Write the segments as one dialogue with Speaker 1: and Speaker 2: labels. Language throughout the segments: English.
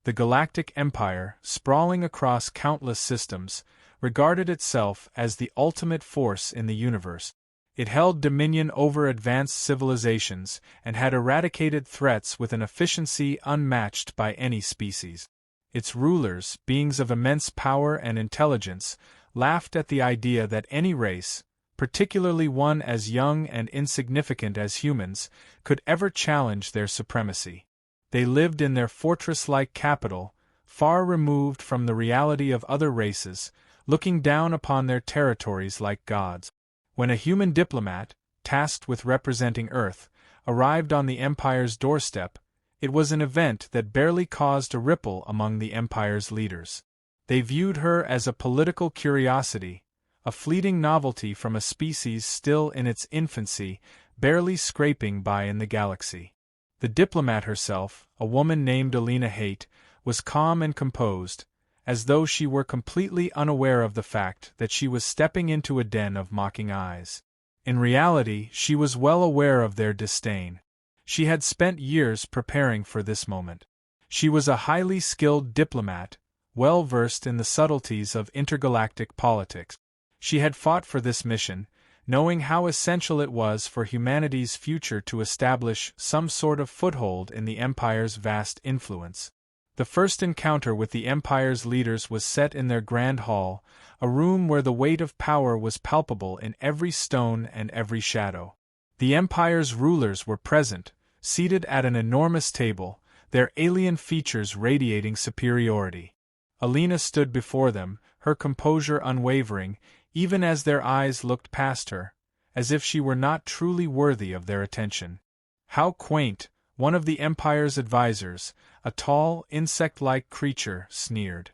Speaker 1: The Galactic Empire, sprawling across countless systems, regarded itself as the ultimate force in the universe. It held dominion over advanced civilizations and had eradicated threats with an efficiency unmatched by any species. Its rulers, beings of immense power and intelligence, laughed at the idea that any race, particularly one as young and insignificant as humans, could ever challenge their supremacy. They lived in their fortress-like capital, far removed from the reality of other races, looking down upon their territories like gods. When a human diplomat, tasked with representing Earth, arrived on the Empire's doorstep, it was an event that barely caused a ripple among the Empire's leaders. They viewed her as a political curiosity, a fleeting novelty from a species still in its infancy, barely scraping by in the galaxy. The diplomat herself, a woman named Alina Haight, was calm and composed, as though she were completely unaware of the fact that she was stepping into a den of mocking eyes. In reality, she was well aware of their disdain. She had spent years preparing for this moment. She was a highly skilled diplomat, well versed in the subtleties of intergalactic politics. She had fought for this mission, knowing how essential it was for humanity's future to establish some sort of foothold in the Empire's vast influence. The first encounter with the Empire's leaders was set in their grand hall, a room where the weight of power was palpable in every stone and every shadow. The Empire's rulers were present, seated at an enormous table, their alien features radiating superiority. Alina stood before them, her composure unwavering, even as their eyes looked past her, as if she were not truly worthy of their attention. How quaint, one of the Empire's advisors, a tall, insect-like creature, sneered.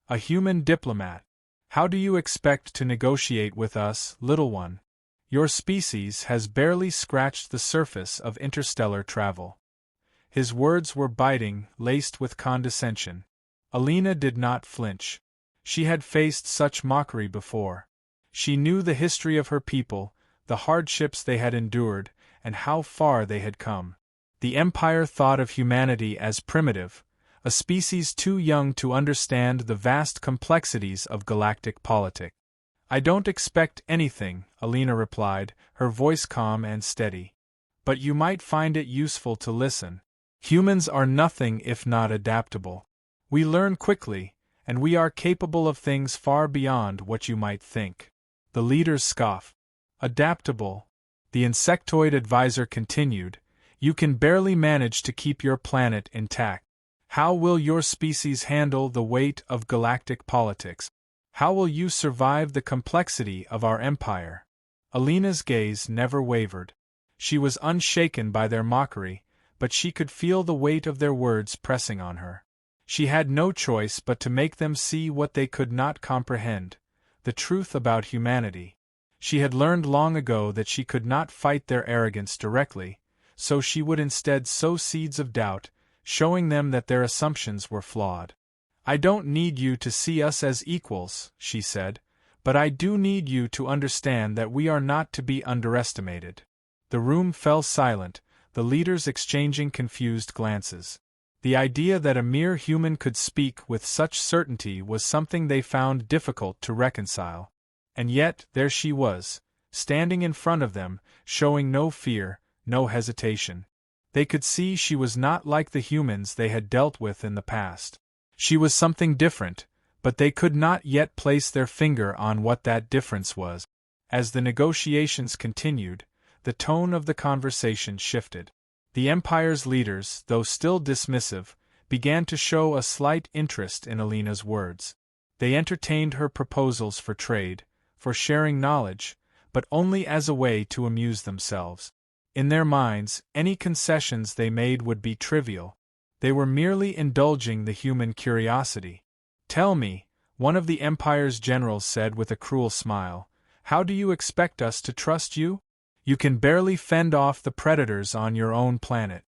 Speaker 1: A human diplomat. How do you expect to negotiate with us, little one? Your species has barely scratched the surface of interstellar travel. His words were biting, laced with condescension. Alina did not flinch. She had faced such mockery before. She knew the history of her people, the hardships they had endured, and how far they had come. The Empire thought of humanity as primitive, a species too young to understand the vast complexities of galactic politics. I don't expect anything, Alina replied, her voice calm and steady. But you might find it useful to listen. Humans are nothing if not adaptable. We learn quickly, and we are capable of things far beyond what you might think. The leaders scoffed. Adaptable, the insectoid advisor continued. You can barely manage to keep your planet intact. How will your species handle the weight of galactic politics? How will you survive the complexity of our empire? Alina's gaze never wavered. She was unshaken by their mockery, but she could feel the weight of their words pressing on her. She had no choice but to make them see what they could not comprehend, the truth about humanity. She had learned long ago that she could not fight their arrogance directly, so she would instead sow seeds of doubt, showing them that their assumptions were flawed. I don't need you to see us as equals, she said, but I do need you to understand that we are not to be underestimated. The room fell silent, the leaders exchanging confused glances. The idea that a mere human could speak with such certainty was something they found difficult to reconcile. And yet, there she was, standing in front of them, showing no fear, no hesitation. They could see she was not like the humans they had dealt with in the past. She was something different, but they could not yet place their finger on what that difference was. As the negotiations continued, the tone of the conversation shifted. The Empire's leaders, though still dismissive, began to show a slight interest in Alina's words. They entertained her proposals for trade, for sharing knowledge, but only as a way to amuse themselves. In their minds, any concessions they made would be trivial. They were merely indulging the human curiosity. Tell me, one of the Empire's generals said with a cruel smile, how do you expect us to trust you? You can barely fend off the predators on your own planet.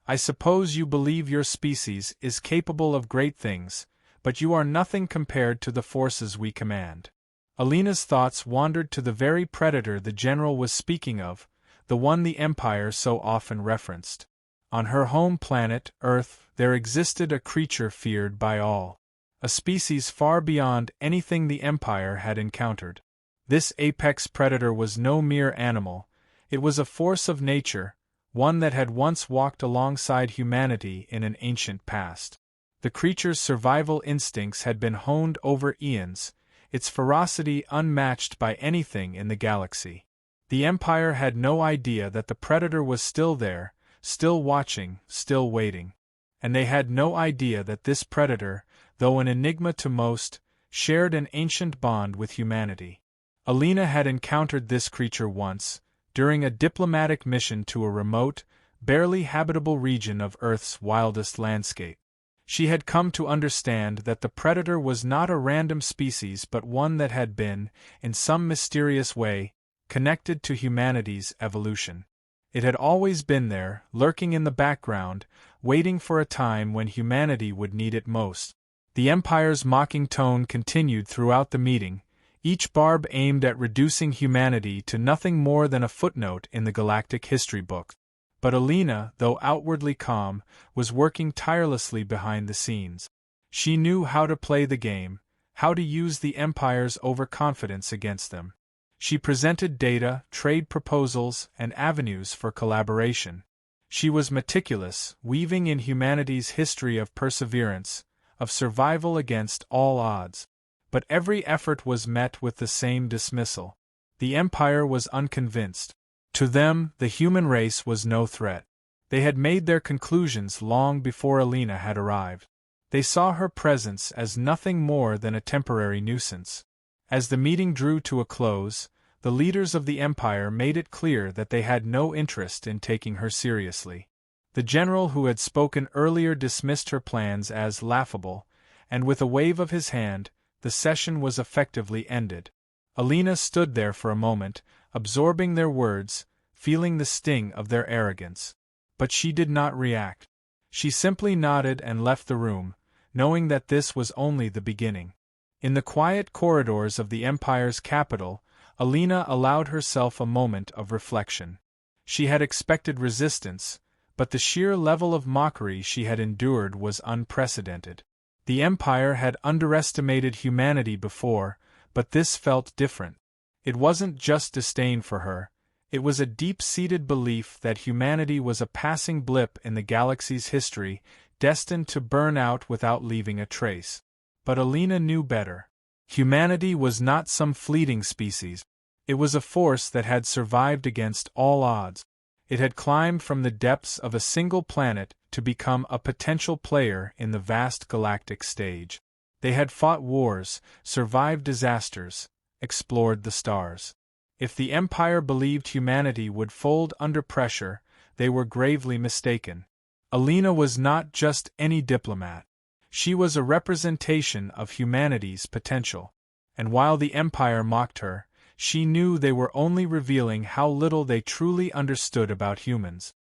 Speaker 1: I suppose you believe your species is capable of great things, but you are nothing compared to the forces we command. Alina's thoughts wandered to the very predator the general was speaking of, the one the Empire so often referenced. On her home planet, Earth, there existed a creature feared by all. A species far beyond anything the Empire had encountered. This apex predator was no mere animal, it was a force of nature, one that had once walked alongside humanity in an ancient past. The creature's survival instincts had been honed over eons, its ferocity unmatched by anything in the galaxy. The Empire had no idea that the predator was still there, still watching, still waiting. And they had no idea that this predator, though an enigma to most, shared an ancient bond with humanity. Alina had encountered this creature once, during a diplomatic mission to a remote, barely habitable region of Earth's wildest landscape. She had come to understand that the predator was not a random species but one that had been, in some mysterious way, connected to humanity's evolution. It had always been there, lurking in the background, waiting for a time when humanity would need it most. The Empire's mocking tone continued throughout the meeting, each barb aimed at reducing humanity to nothing more than a footnote in the galactic history book. But Alina, though outwardly calm, was working tirelessly behind the scenes. She knew how to play the game, how to use the Empire's overconfidence against them. She presented data, trade proposals, and avenues for collaboration. She was meticulous, weaving in humanity's history of perseverance, of survival against all odds. But every effort was met with the same dismissal. The Empire was unconvinced. To them, the human race was no threat. They had made their conclusions long before Alina had arrived. They saw her presence as nothing more than a temporary nuisance. As the meeting drew to a close, the leaders of the Empire made it clear that they had no interest in taking her seriously. The general who had spoken earlier dismissed her plans as laughable, and with a wave of his hand, the session was effectively ended. Alina stood there for a moment, absorbing their words, feeling the sting of their arrogance. But she did not react. She simply nodded and left the room, knowing that this was only the beginning. In the quiet corridors of the Empire's capital, Alina allowed herself a moment of reflection. She had expected resistance, but the sheer level of mockery she had endured was unprecedented. The Empire had underestimated humanity before, but this felt different. It wasn't just disdain for her, it was a deep-seated belief that humanity was a passing blip in the galaxy's history, destined to burn out without leaving a trace. But Alina knew better. Humanity was not some fleeting species. It was a force that had survived against all odds. It had climbed from the depths of a single planet to become a potential player in the vast galactic stage. They had fought wars, survived disasters, explored the stars. If the Empire believed humanity would fold under pressure, they were gravely mistaken. Alina was not just any diplomat. She was a representation of humanity's potential. And while the Empire mocked her, she knew they were only revealing how little they truly understood about humans.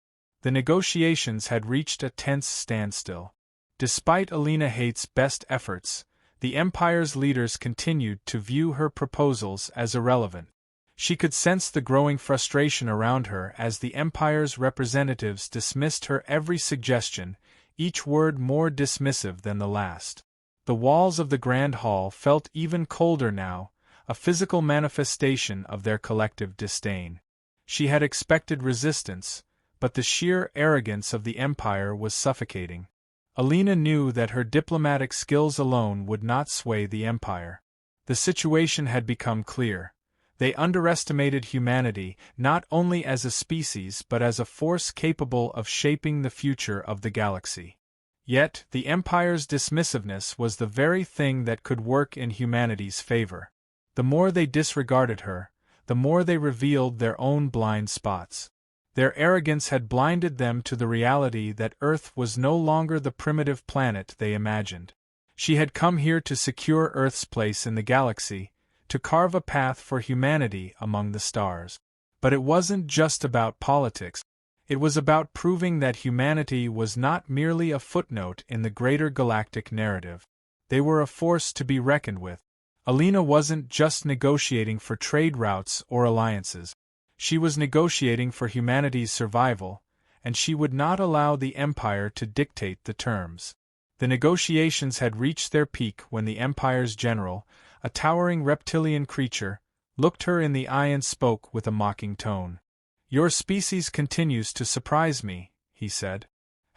Speaker 1: The negotiations had reached a tense standstill. Despite Alina Haight's best efforts, the Empire's leaders continued to view her proposals as irrelevant. She could sense the growing frustration around her as the Empire's representatives dismissed her every suggestion, each word more dismissive than the last. The walls of the Grand Hall felt even colder now, a physical manifestation of their collective disdain. She had expected resistance, but the sheer arrogance of the Empire was suffocating. Alina knew that her diplomatic skills alone would not sway the Empire. The situation had become clear. They underestimated humanity not only as a species but as a force capable of shaping the future of the galaxy. Yet, the Empire's dismissiveness was the very thing that could work in humanity's favor. The more they disregarded her, the more they revealed their own blind spots. Their arrogance had blinded them to the reality that Earth was no longer the primitive planet they imagined. She had come here to secure Earth's place in the galaxy, to carve a path for humanity among the stars. But it wasn't just about politics. It was about proving that humanity was not merely a footnote in the greater galactic narrative. They were a force to be reckoned with. Alina wasn't just negotiating for trade routes or alliances. She was negotiating for humanity's survival, and she would not allow the Empire to dictate the terms. The negotiations had reached their peak when the Empire's general, a towering reptilian creature, looked her in the eye and spoke with a mocking tone. "Your species continues to surprise me," he said.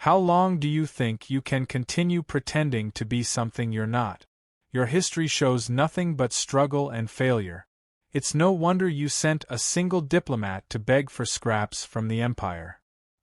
Speaker 1: "How long do you think you can continue pretending to be something you're not? Your history shows nothing but struggle and failure. It's no wonder you sent a single diplomat to beg for scraps from the Empire."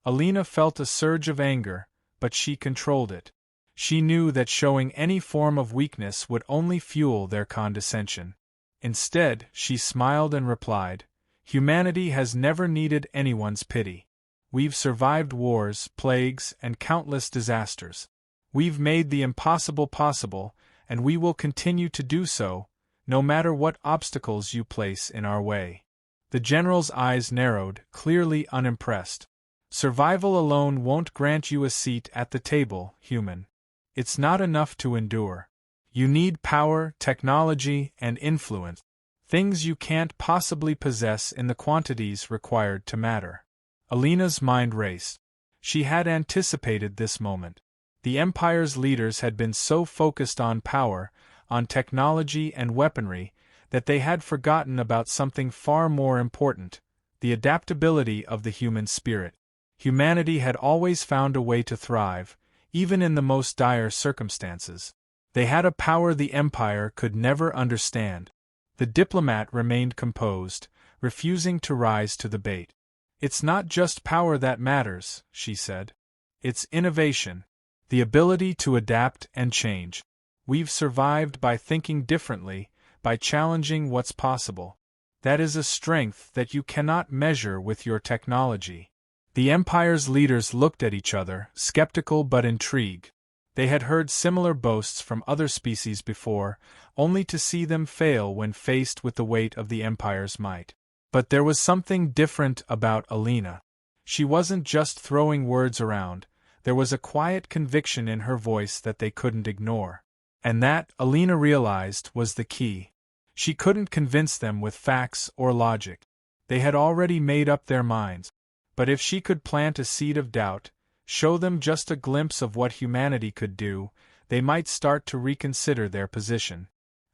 Speaker 1: Alina felt a surge of anger, but she controlled it. She knew that showing any form of weakness would only fuel their condescension. Instead, she smiled and replied, "Humanity has never needed anyone's pity. We've survived wars, plagues, and countless disasters. We've made the impossible possible, and we will continue to do so, no matter what obstacles you place in our way." The general's eyes narrowed, clearly unimpressed. "Survival alone won't grant you a seat at the table, human. It's not enough to endure. You need power, technology, and influence. Things you can't possibly possess in the quantities required to matter." Alina's mind raced. She had anticipated this moment. The Empire's leaders had been so focused on power, on technology and weaponry, that they had forgotten about something far more important: the adaptability of the human spirit. Humanity had always found a way to thrive, even in the most dire circumstances. They had a power the Empire could never understand. The diplomat remained composed, refusing to rise to the bait. "It's not just power that matters," she said. "It's innovation. The ability to adapt and change. We've survived by thinking differently, by challenging what's possible. That is a strength that you cannot measure with your technology." The Empire's leaders looked at each other, skeptical but intrigued. They had heard similar boasts from other species before, only to see them fail when faced with the weight of the Empire's might. But there was something different about Alina. She wasn't just throwing words around, there was a quiet conviction in her voice that they couldn't ignore. And that, Alina realized, was the key. She couldn't convince them with facts or logic. They had already made up their minds. But if she could plant a seed of doubt, show them just a glimpse of what humanity could do, they might start to reconsider their position.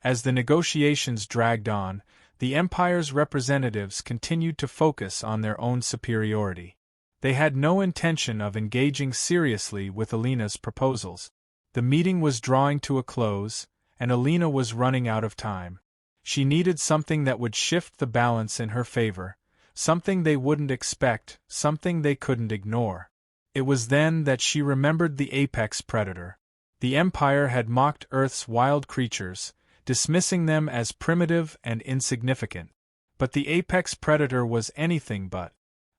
Speaker 1: As the negotiations dragged on, the Empire's representatives continued to focus on their own superiority. They had no intention of engaging seriously with Alina's proposals. The meeting was drawing to a close, and Alina was running out of time. She needed something that would shift the balance in her favor, something they wouldn't expect, something they couldn't ignore. It was then that she remembered the apex predator. The Empire had mocked Earth's wild creatures, dismissing them as primitive and insignificant. But the apex predator was anything but.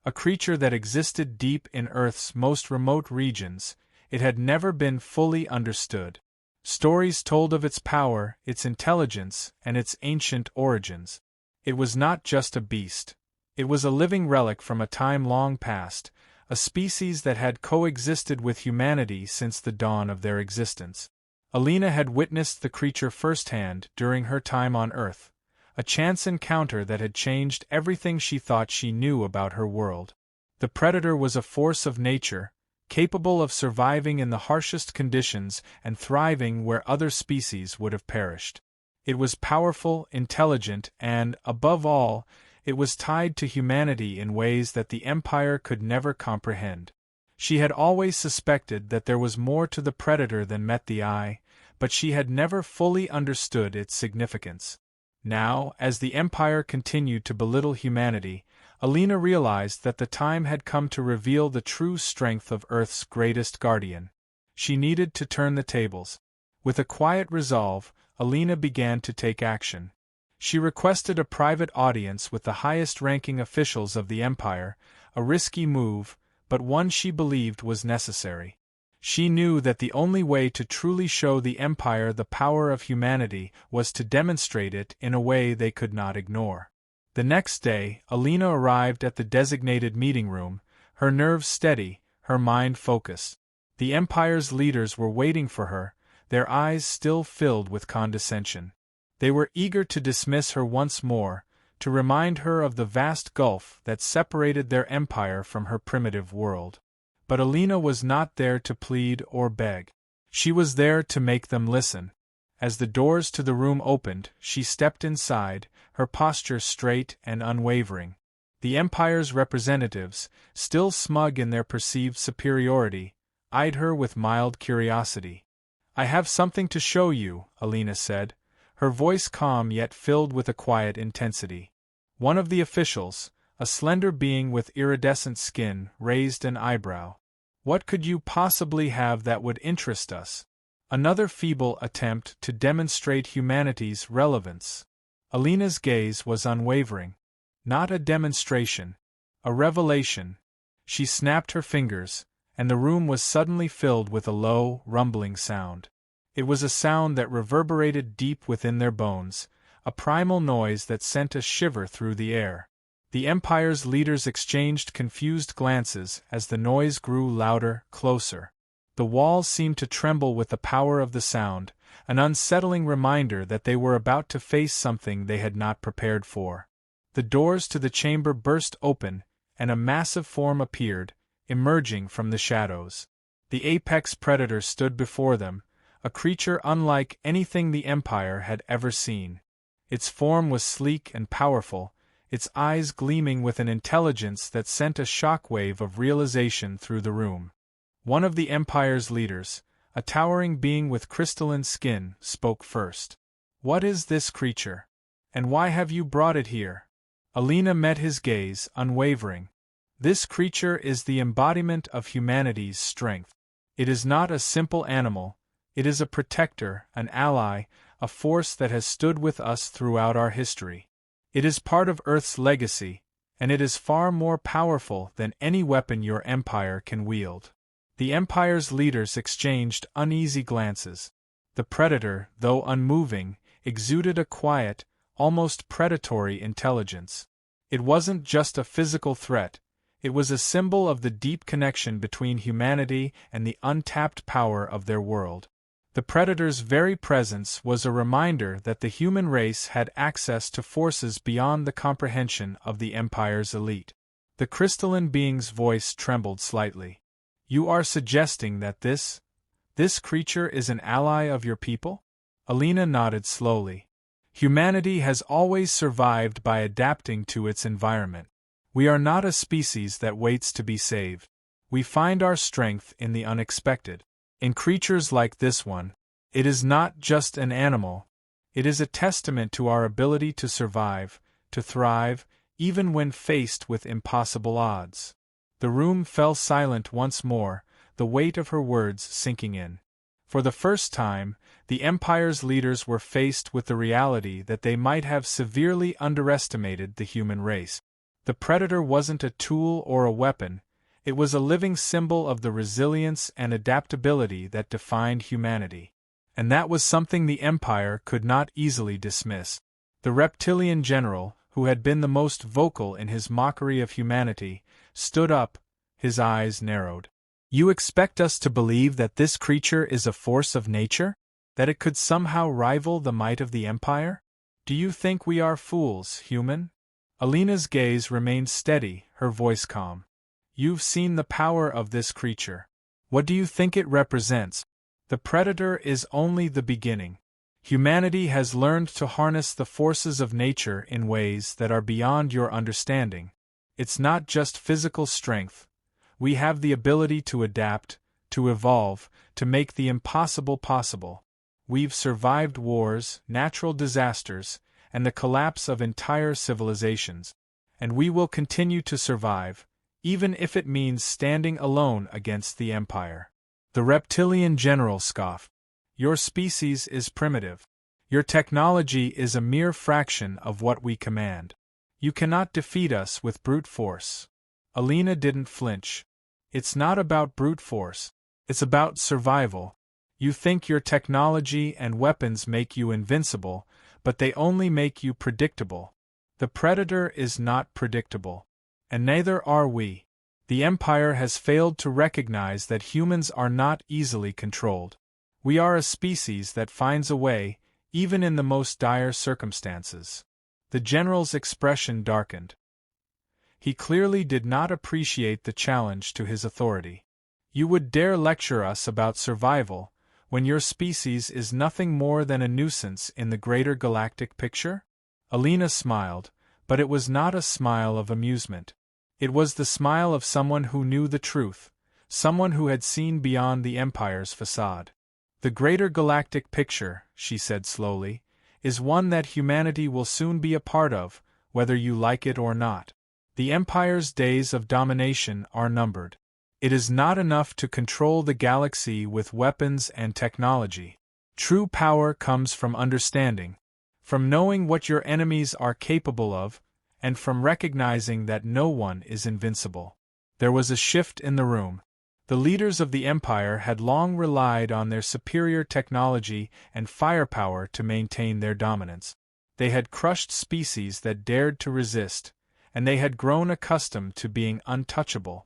Speaker 1: A creature that existed deep in Earth's most remote regions, it had never been fully understood. Stories told of its power, its intelligence, and its ancient origins. It was not just a beast. It was a living relic from a time long past, a species that had coexisted with humanity since the dawn of their existence. Alina had witnessed the creature firsthand during her time on Earth, a chance encounter that had changed everything she thought she knew about her world. The predator was a force of nature, capable of surviving in the harshest conditions and thriving where other species would have perished. It was powerful, intelligent, and, above all, it was tied to humanity in ways that the Empire could never comprehend. She had always suspected that there was more to the predator than met the eye, but she had never fully understood its significance. Now, as the Empire continued to belittle humanity, Alina realized that the time had come to reveal the true strength of Earth's greatest guardian. She needed to turn the tables. With a quiet resolve, Alina began to take action. She requested a private audience with the highest-ranking officials of the Empire, a risky move, but one she believed was necessary. She knew that the only way to truly show the Empire the power of humanity was to demonstrate it in a way they could not ignore. The next day, Alina arrived at the designated meeting room, her nerves steady, her mind focused. The Empire's leaders were waiting for her, their eyes still filled with condescension. They were eager to dismiss her once more, to remind her of the vast gulf that separated their empire from her primitive world. But Alina was not there to plead or beg. She was there to make them listen. As the doors to the room opened, she stepped inside, her posture straight and unwavering. The Empire's representatives, still smug in their perceived superiority, eyed her with mild curiosity. "I have something to show you," Alina said, her voice calm yet filled with a quiet intensity. One of the officials, a slender being with iridescent skin, raised an eyebrow. "What could you possibly have that would interest us?" Another feeble attempt to demonstrate humanity's relevance. Alina's gaze was unwavering. Not a demonstration. A revelation. She snapped her fingers, and the room was suddenly filled with a low, rumbling sound. It was a sound that reverberated deep within their bones, a primal noise that sent a shiver through the air. The Empire's leaders exchanged confused glances as the noise grew louder, closer. The walls seemed to tremble with the power of the sound, an unsettling reminder that they were about to face something they had not prepared for. The doors to the chamber burst open, and a massive form appeared, emerging from the shadows. The apex predator stood before them, a creature unlike anything the Empire had ever seen. Its form was sleek and powerful, its eyes gleaming with an intelligence that sent a shockwave of realization through the room. One of the Empire's leaders, a towering being with crystalline skin, spoke first. "What is this creature? And why have you brought it here?" Alina met his gaze, unwavering. "This creature is the embodiment of humanity's strength. It is not a simple animal, it is a protector, an ally, a force that has stood with us throughout our history. It is part of Earth's legacy, and it is far more powerful than any weapon your empire can wield." The Empire's leaders exchanged uneasy glances. The predator, though unmoving, exuded a quiet, almost predatory intelligence. It wasn't just a physical threat, it was a symbol of the deep connection between humanity and the untapped power of their world. The predator's very presence was a reminder that the human race had access to forces beyond the comprehension of the Empire's elite. The crystalline being's voice trembled slightly. "You are suggesting that this creature is an ally of your people?" Alina nodded slowly. "Humanity has always survived by adapting to its environment. We are not a species that waits to be saved. We find our strength in the unexpected. In creatures like this one, it is not just an animal. It is a testament to our ability to survive, to thrive, even when faced with impossible odds." The room fell silent once more, the weight of her words sinking in. For the first time, the Empire's leaders were faced with the reality that they might have severely underestimated the human race. The predator wasn't a tool or a weapon, it was a living symbol of the resilience and adaptability that defined humanity. And that was something the Empire could not easily dismiss. The reptilian general, who had been the most vocal in his mockery of humanity, stood up, his eyes narrowed. "You expect us to believe that this creature is a force of nature? That it could somehow rival the might of the Empire? Do you think we are fools, human?" Alina's gaze remained steady, her voice calm. "You've seen the power of this creature. What do you think it represents? The predator is only the beginning. Humanity has learned to harness the forces of nature in ways that are beyond your understanding. It's not just physical strength. We have the ability to adapt, to evolve, to make the impossible possible. We've survived wars, natural disasters, and the collapse of entire civilizations. And we will continue to survive, even if it means standing alone against the Empire." The reptilian general scoffed. "Your species is primitive. Your technology is a mere fraction of what we command. You cannot defeat us with brute force." Alina didn't flinch. "It's not about brute force. It's about survival. You think your technology and weapons make you invincible, but they only make you predictable. The predator is not predictable. And neither are we. The Empire has failed to recognize that humans are not easily controlled. We are a species that finds a way, even in the most dire circumstances." The general's expression darkened. He clearly did not appreciate the challenge to his authority. You would dare lecture us about survival, when your species is nothing more than a nuisance in the greater galactic picture? Alina smiled, but it was not a smile of amusement. It was the smile of someone who knew the truth, someone who had seen beyond the Empire's facade. The greater galactic picture, she said slowly, is one that humanity will soon be a part of, whether you like it or not. The Empire's days of domination are numbered. It is not enough to control the galaxy with weapons and technology. True power comes from understanding, from knowing what your enemies are capable of, and from recognizing that no one is invincible. There was a shift in the room. The leaders of the Empire had long relied on their superior technology and firepower to maintain their dominance. They had crushed species that dared to resist, and they had grown accustomed to being untouchable.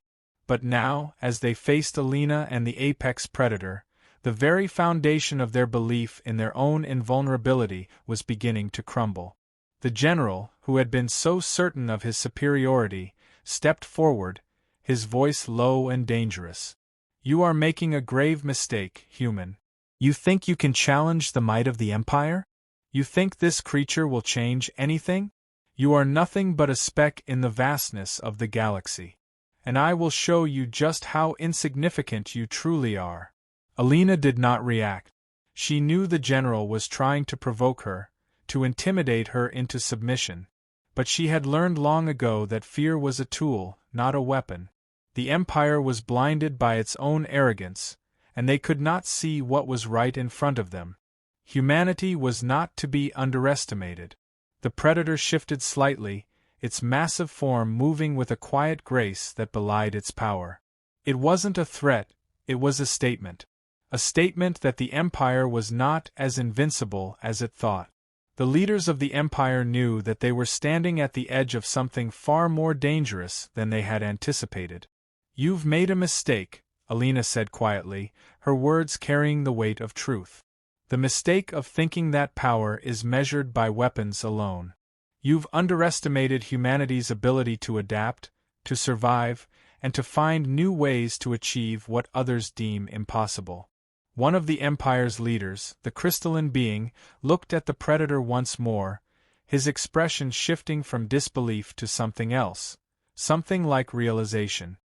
Speaker 1: But now, as they faced Alina and the apex predator, the very foundation of their belief in their own invulnerability was beginning to crumble. The general, who had been so certain of his superiority, stepped forward, his voice low and dangerous. You are making a grave mistake, human. You think you can challenge the might of the Empire? You think this creature will change anything? You are nothing but a speck in the vastness of the galaxy. And I will show you just how insignificant you truly are. Alina did not react. She knew the general was trying to provoke her, to intimidate her into submission. But she had learned long ago that fear was a tool, not a weapon. The Empire was blinded by its own arrogance, and they could not see what was right in front of them. Humanity was not to be underestimated. The predator shifted slightly, its massive form moving with a quiet grace that belied its power. It wasn't a threat, it was a statement. A statement that the Empire was not as invincible as it thought. The leaders of the Empire knew that they were standing at the edge of something far more dangerous than they had anticipated. You've made a mistake, Alina said quietly, her words carrying the weight of truth. The mistake of thinking that power is measured by weapons alone. You've underestimated humanity's ability to adapt, to survive, and to find new ways to achieve what others deem impossible. One of the Empire's leaders, the crystalline being, looked at the predator once more, his expression shifting from disbelief to something else, something like realization.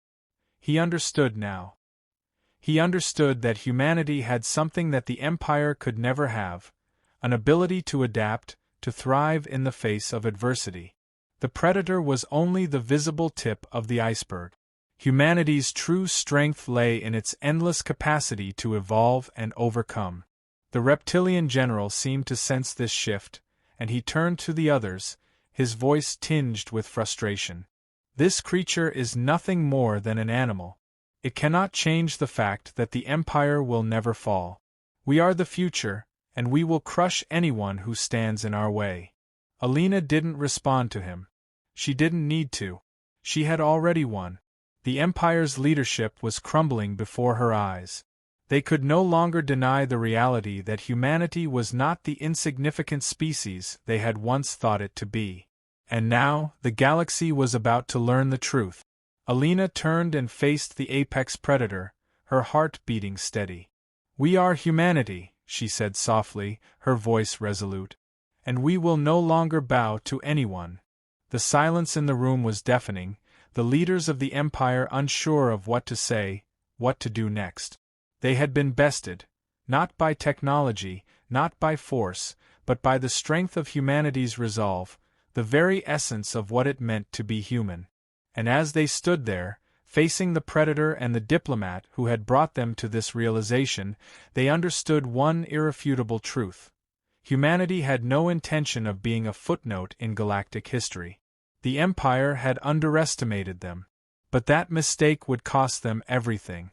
Speaker 1: He understood now. He understood that humanity had something that the Empire could never have, an ability to adapt, to thrive in the face of adversity. The predator was only the visible tip of the iceberg. Humanity's true strength lay in its endless capacity to evolve and overcome. The reptilian general seemed to sense this shift, and he turned to the others, his voice tinged with frustration. This creature is nothing more than an animal. It cannot change the fact that the Empire will never fall. We are the future, and we will crush anyone who stands in our way. Alina didn't respond to him. She didn't need to. She had already won. The Empire's leadership was crumbling before her eyes. They could no longer deny the reality that humanity was not the insignificant species they had once thought it to be. And now, the galaxy was about to learn the truth. Alina turned and faced the apex predator, her heart beating steady. We are humanity, she said softly, her voice resolute. And we will no longer bow to anyone. The silence in the room was deafening, the leaders of the Empire unsure of what to say, what to do next. They had been bested, not by technology, not by force, but by the strength of humanity's resolve, the very essence of what it meant to be human. And as they stood there, facing the predator and the diplomat who had brought them to this realization, they understood one irrefutable truth. Humanity had no intention of being a footnote in galactic history. The Empire had underestimated them. But that mistake would cost them everything.